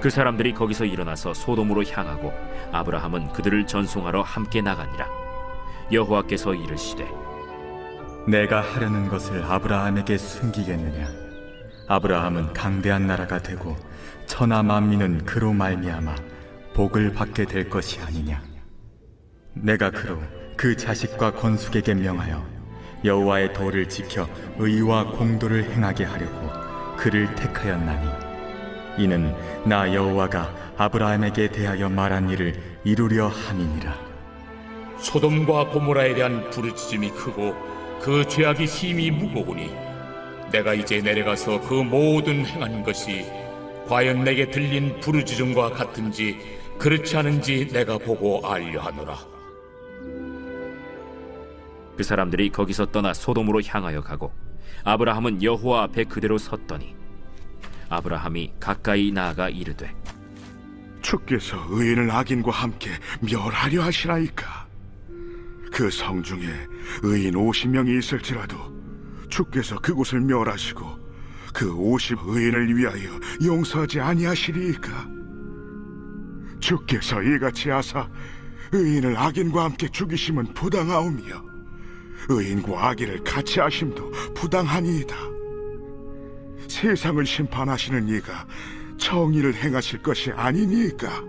그 사람들이 거기서 일어나서 소돔으로 향하고 아브라함은 그들을 전송하러 함께 나가니라. 여호와께서 이르시되 내가 하려는 것을 아브라함에게 숨기겠느냐? 아브라함은 강대한 나라가 되고 천하 만민은 그로 말미암아 복을 받게 될 것이 아니냐? 내가 그로 그 자식과 건숙에게 명하여 여호와의 도를 지켜 의와 공도를 행하게 하려고 그를 택하였나니, 이는 나 여호와가 아브라함에게 대하여 말한 일을 이루려 함이니라. 소돔과 고모라에 대한 부르짖음이 크고 그 죄악이 심히 무거우니 내가 이제 내려가서 그 모든 행한 것이 과연 내게 들린 부르짖음과 같은지 그렇지 않은지 내가 보고 알려 하노라. 그 사람들이 거기서 떠나 소돔으로 향하여 가고 아브라함은 여호와 앞에 그대로 섰더니 아브라함이 가까이 나아가 이르되 주께서 의인을 악인과 함께 멸하려 하시나이까? 그 성중에 의인 50명이 있을지라도 주께서 그곳을 멸하시고 그 50 의인을 위하여 용서하지 아니하시리이까? 주께서 이같이 하사 의인을 악인과 함께 죽이심은 부당하오며 의인과 악인을 같이 하심도 부당하니이다. 세상을 심판하시는 이가 정의를 행하실 것이 아니니까?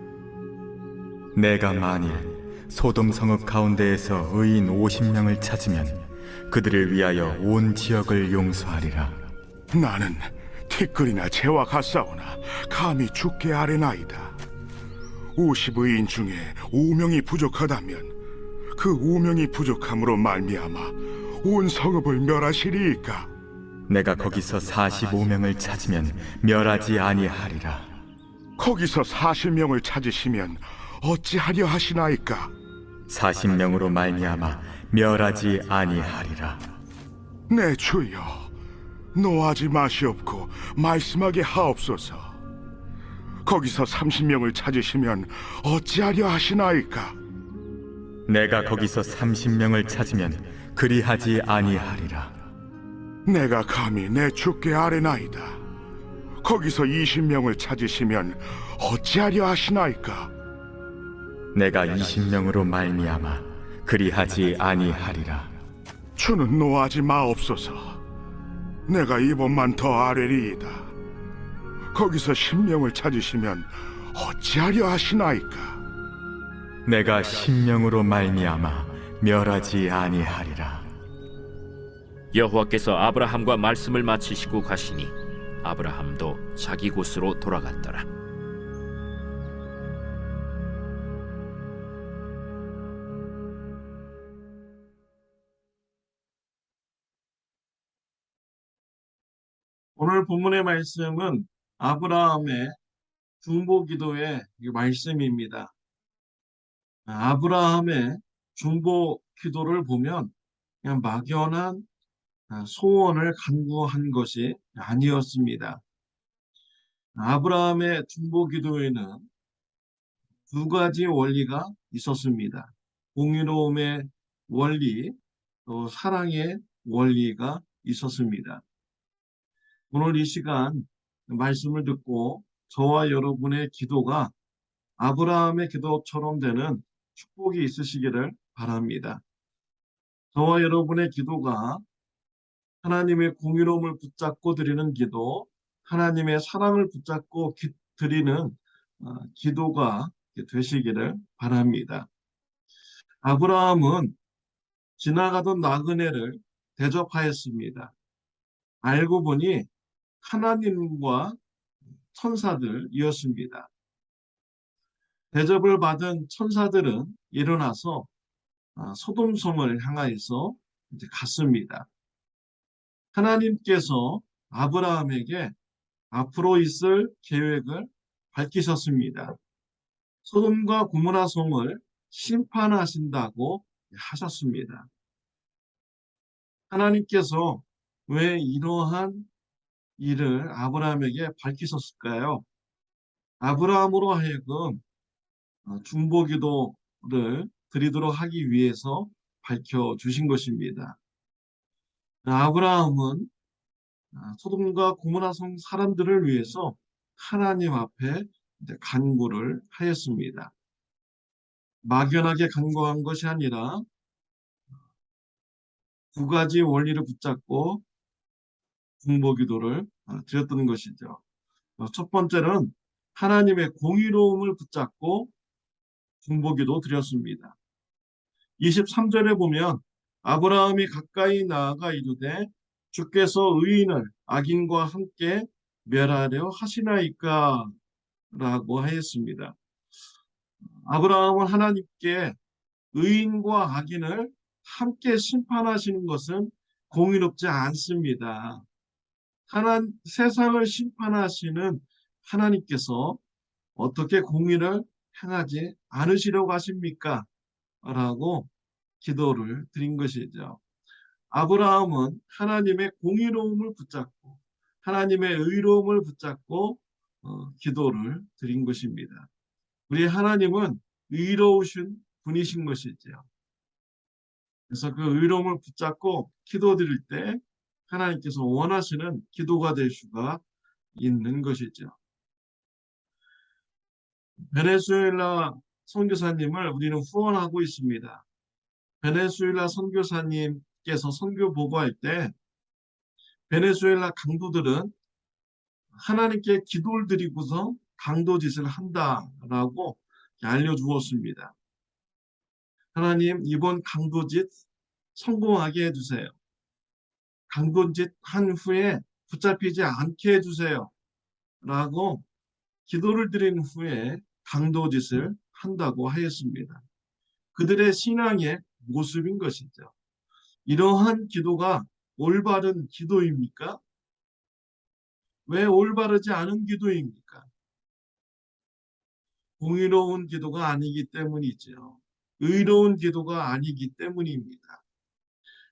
내가 만일 소돔 성읍 가운데에서 의인 50명을 찾으면 그들을 위하여 온 지역을 용서하리라. 나는 티끌이나 재와 같사오나 감히 주께 아뢰나이다. 50의인 중에 5명이 부족하다면 그 5명이 부족함으로 말미암아 온 성읍을 멸하시리이까? 내가 거기서 45명을 찾으면 멸하지 아니하리라. 거기서 40명을 찾으시면 어찌하려 하시나이까? 40명으로 말미암아 멸하지 아니하리라. 내 주여, 노하지 마시옵고 말씀하게 하옵소서. 거기서 30명을 찾으시면 어찌하려 하시나이까? 내가 거기서 30명을 찾으면 그리하지 아니하리라. 내가 감히 내 주께 아뢰나이다. 거기서 20명을 찾으시면 어찌하려 하시나이까? 내가 20명으로 말미암아 그리하지 아니하리라. 주는 노하지 마옵소서. 내가 이번만 더 아뢰리이다. 거기서 10명을 찾으시면 어찌하려 하시나이까? 내가 10명으로 말미암아 멸하지 아니하리라. 여호와께서 아브라함과 말씀을 마치시고 가시니 아브라함도 자기 곳으로 돌아갔더라. 오늘 본문의 말씀은 아브라함의 중보기도의 말씀입니다. 아브라함의 중보기도를 보면 그냥 막연한 소원을 간구한 것이 아니었습니다. 아브라함의 중보기도에는 두 가지 원리가 있었습니다. 공의로움의 원리, 또 사랑의 원리가 있었습니다. 오늘 이 시간 말씀을 듣고 저와 여러분의 기도가 아브라함의 기도처럼 되는 축복이 있으시기를 바랍니다. 저와 여러분의 기도가 하나님의 공의로움을 붙잡고 드리는 기도, 하나님의 사랑을 붙잡고 드리는 기도가 되시기를 바랍니다. 아브라함은 지나가던 나그네를 대접하였습니다. 알고 보니 하나님과 천사들이었습니다. 대접을 받은 천사들은 일어나서 소돔성을 향하여서 이제 갔습니다. 하나님께서 아브라함에게 앞으로 있을 계획을 밝히셨습니다. 소돔과 고모라 성을 심판하신다고 하셨습니다. 하나님께서 왜 이러한 일을 아브라함에게 밝히셨을까요? 아브라함으로 하여금 중보기도를 드리도록 하기 위해서 밝혀주신 것입니다. 아브라함은 소돔과 고모라 성 사람들을 위해서 하나님 앞에 이제 간구를 하였습니다. 막연하게 간구한 것이 아니라 두 가지 원리를 붙잡고 중보기도를 드렸던 것이죠. 첫 번째는 하나님의 공의로움을 붙잡고 중보기도 드렸습니다. 23절에 보면 아브라함이 가까이 나아가 이르되 주께서 의인을 악인과 함께 멸하려 하시나이까 라고 하였습니다. 아브라함은 하나님께 의인과 악인을 함께 심판하시는 것은 공의롭지 않습니다. 세상을 심판하시는 하나님께서 어떻게 공의를 행하지 않으시려고 하십니까? 라고 기도를 드린 것이죠. 아브라함은 하나님의 공의로움을 붙잡고 하나님의 의로움을 붙잡고 기도를 드린 것입니다. 우리 하나님은 의로우신 분이신 것이죠. 그래서 그 의로움을 붙잡고 기도드릴 때 하나님께서 원하시는 기도가 될 수가 있는 것이죠. 베네수엘라 선교사님을 우리는 후원하고 있습니다. 베네수엘라 선교사님께서 선교 보고할 때 베네수엘라 강도들은 하나님께 기도를 드리고서 강도짓을 한다라고 알려주었습니다. 하나님, 이번 강도짓 성공하게 해주세요. 강도짓 한 후에 붙잡히지 않게 해주세요. 라고 기도를 드린 후에 강도짓을 한다고 하였습니다. 그들의 신앙의 모습인 것이죠. 이러한 기도가 올바른 기도입니까? 왜 올바르지 않은 기도입니까? 공의로운 기도가 아니기 때문이죠. 의로운 기도가 아니기 때문입니다.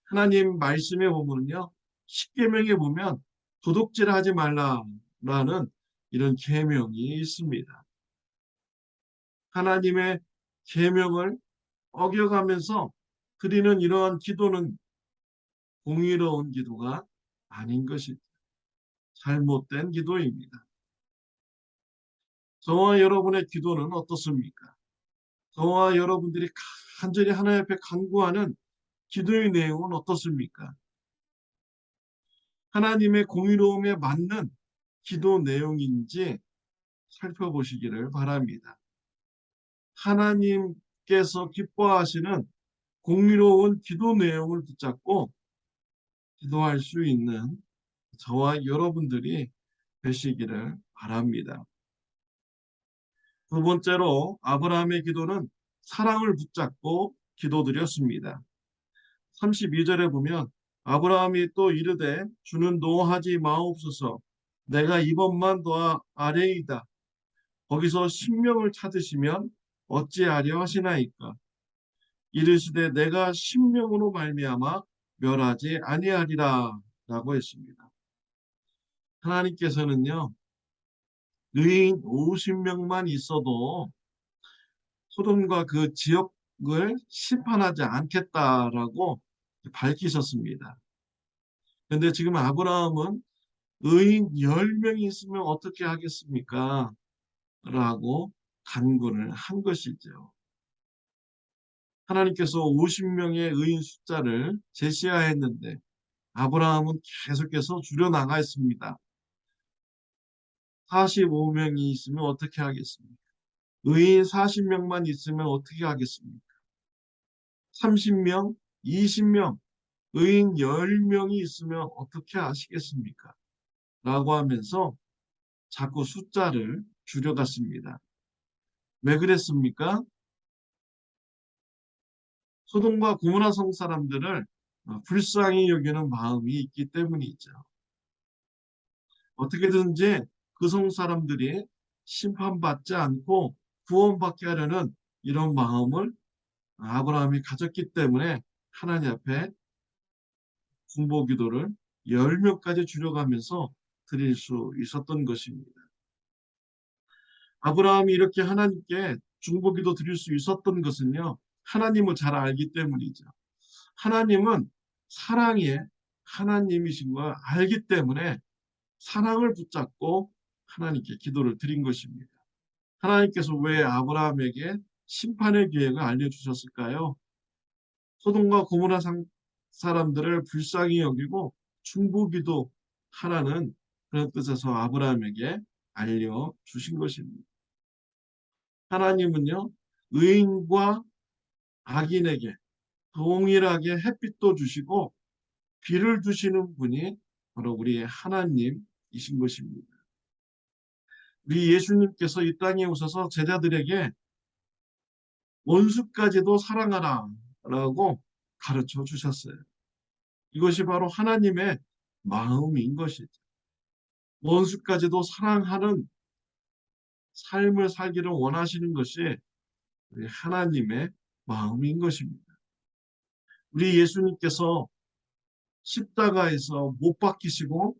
하나님 말씀에 보면요, 십계명에 보면 도둑질하지 말라라는 이런 계명이 있습니다. 하나님의 계명을 어겨가면서 드리는 이러한 기도는 공의로운 기도가 아닌 것이죠. 잘못된 기도입니다. 저와 여러분의 기도는 어떻습니까? 저와 여러분들이 간절히 하나님 앞에 간구하는 기도의 내용은 어떻습니까? 하나님의 공의로움에 맞는 기도 내용인지 살펴보시기를 바랍니다. 하나님께서 기뻐하시는 공의로운 기도 내용을 붙잡고 기도할 수 있는 저와 여러분들이 되시기를 바랍니다. 두 번째로 아브라함의 기도는 사랑을 붙잡고 기도드렸습니다. 32절에 보면 아브라함이 또 이르되 주는 노하지 마옵소서 내가 이번만 더 아뢰이다. 거기서 신명을 찾으시면 어찌하려 하시나이까. 이르시되 내가 신명으로 말미암아 멸하지 아니하리라 라고 했습니다. 하나님께서는요, 의인 50명만 있어도 소돔과 그 지역을 심판하지 않겠다라고 밝히셨습니다. 그런데 지금 아브라함은 의인 10명이 있으면 어떻게 하겠습니까? 라고 간구를 한 것이죠. 하나님께서 50명의 의인 숫자를 제시하였는데 아브라함은 계속해서 줄여나가 있습니다. 45명이 있으면 어떻게 하겠습니까? 의인 40명만 있으면 어떻게 하겠습니까? 30명, 20명, 의인 10명이 있으면 어떻게 하시겠습니까? 라고 하면서 자꾸 숫자를 줄여갔습니다. 왜 그랬습니까? 소돔과 고모라 성 사람들을 불쌍히 여기는 마음이 있기 때문이죠. 어떻게든지 그 성 사람들이 심판받지 않고 구원받게 하려는 이런 마음을 아브라함이 가졌기 때문에 하나님 앞에 중보기도를 10명까지 줄여가면서 드릴 수 있었던 것입니다. 아브라함이 이렇게 하나님께 중보기도 드릴 수 있었던 것은요, 하나님을 잘 알기 때문이죠. 하나님은 사랑의 하나님이신 걸 알기 때문에 사랑을 붙잡고 하나님께 기도를 드린 것입니다. 하나님께서 왜 아브라함에게 심판의 계획을 알려주셨을까요? 소돔과 고모라 사람들을 불쌍히 여기고 중보기도 하라는 그런 뜻에서 아브라함에게 알려주신 것입니다. 하나님은요, 의인과 악인에게 동일하게 햇빛도 주시고 비를 주시는 분이 바로 우리 하나님이신 것입니다. 우리 예수님께서 이 땅에 오셔서 제자들에게 원수까지도 사랑하라 라고 가르쳐 주셨어요. 이것이 바로 하나님의 마음인 것이죠. 원수까지도 사랑하는 삶을 살기를 원하시는 것이 우리 하나님의 마음인 것입니다. 우리 예수님께서 십자가에서 못 박히시고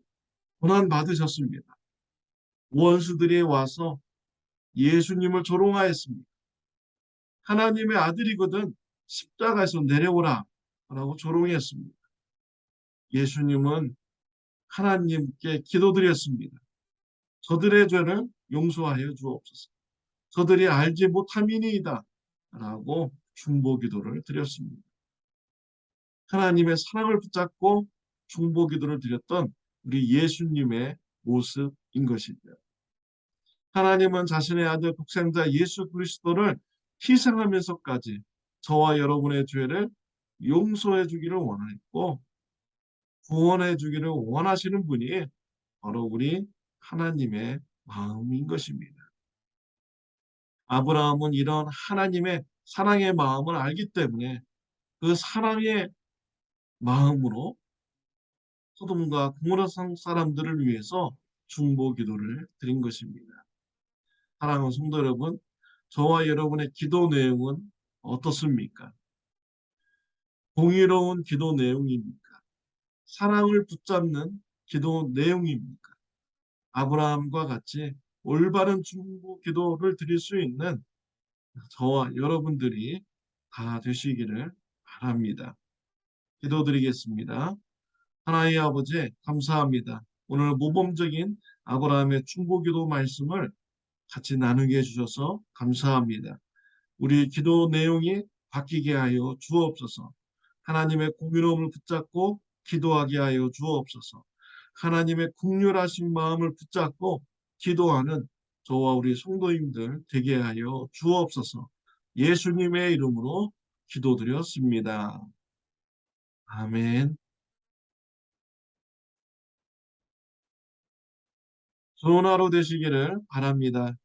고난 받으셨습니다. 원수들이 와서 예수님을 조롱하였습니다. 하나님의 아들이거든 십자가에서 내려오라 라고 조롱했습니다. 예수님은 하나님께 기도드렸습니다. 저들의 죄를 용서하여 주옵소서. 저들이 알지 못함이니이다 라고 중보기도를 드렸습니다. 하나님의 사랑을 붙잡고 중보기도를 드렸던 우리 예수님의 모습인 것이죠. 하나님은 자신의 아들 독생자 예수 그리스도를 희생하면서까지 저와 여러분의 죄를 용서해 주기를 원했고 구원해 주기를 원하시는 분이 바로 우리 하나님의 마음인 것입니다. 아브라함은 이런 하나님의 사랑의 마음을 알기 때문에 그 사랑의 마음으로 소돔과 고모라 사람들을 위해서 중보 기도를 드린 것입니다. 사랑하는 성도 여러분, 저와 여러분의 기도 내용은 어떻습니까? 공의로운 기도 내용입니까? 사랑을 붙잡는 기도 내용입니까? 아브라함과 같이 올바른 중보 기도를 드릴 수 있는 저와 여러분들이 다 되시기를 바랍니다. 기도드리겠습니다. 하나님 아버지 감사합니다. 오늘 모범적인 아브라함의 중보기도 말씀을 같이 나누게 해주셔서 감사합니다. 우리 기도 내용이 바뀌게 하여 주옵소서. 하나님의 공의로움을 붙잡고 기도하게 하여 주옵소서. 하나님의 긍휼하신 마음을 붙잡고 기도하는 저와 우리 성도님들 되게 하여 주옵소서. 예수님의 이름으로 기도드렸습니다. 아멘. 좋은 하루 되시기를 바랍니다.